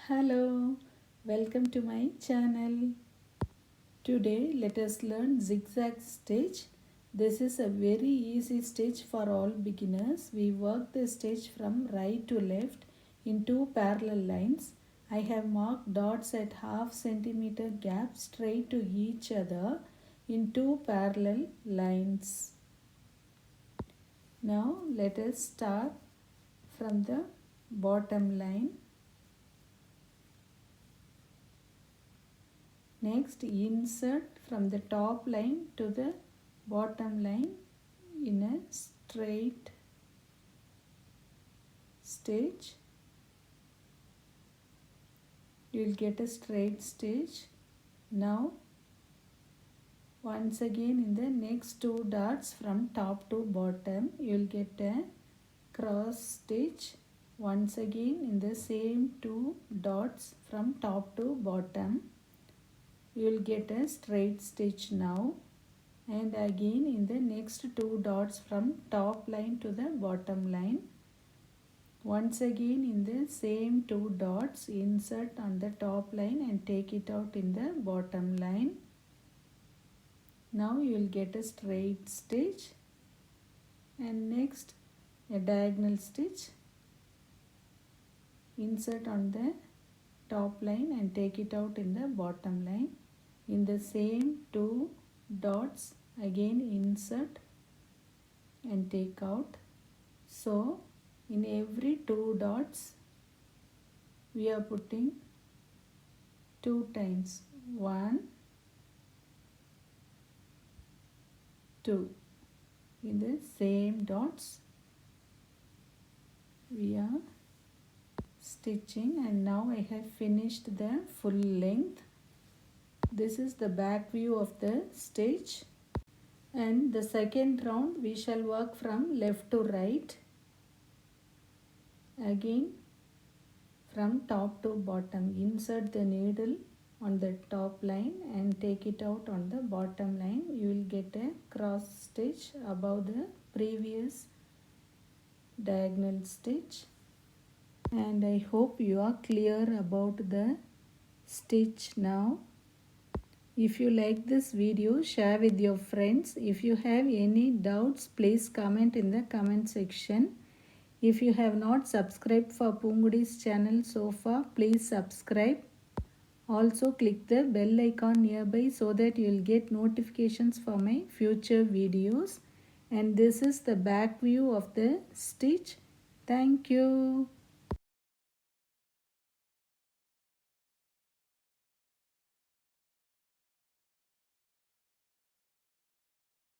Hello, welcome to my channel. Today let us learn Zig Zag Stitch. This is a very easy stitch for all beginners. We work the stitch from right to left in two parallel lines. I have marked dots at half centimeter gap straight to each other in two parallel lines. Now let us start from the bottom line. Next, insert from the top line to the bottom line in a straight stitch. You will get a straight stitch. Now, once again in the next two dots from top to bottom, you will get a cross stitch. Once again in the same two dots from top to bottom, you will get a straight stitch now, and again in the next two dots from top line to the bottom line, once again in the same two dots insert on the top line and take it out in the bottom line. Now you will get a straight stitch, and next a diagonal stitch, insert on the top line and take it out in the bottom line. In the same two dots again insert and take out. So in every two dots we are putting two times, 1, 2. In the same dots we are stitching, and now I have finished the full length. This is the back view of the stitch, and the second round we shall work from left to right. Again from top to bottom, insert the needle on the top line and take it out on the bottom line. You will get a cross stitch above the previous diagonal stitch, and I hope you are clear about the stitch now. If you like this video, share with your friends. If you have any doubts, please comment in the comment section. If you have not subscribed for Poongodi's channel so far, please subscribe. Also click the bell icon nearby so that you will get notifications for my future videos. And this is the back view of the stitch. Thank you.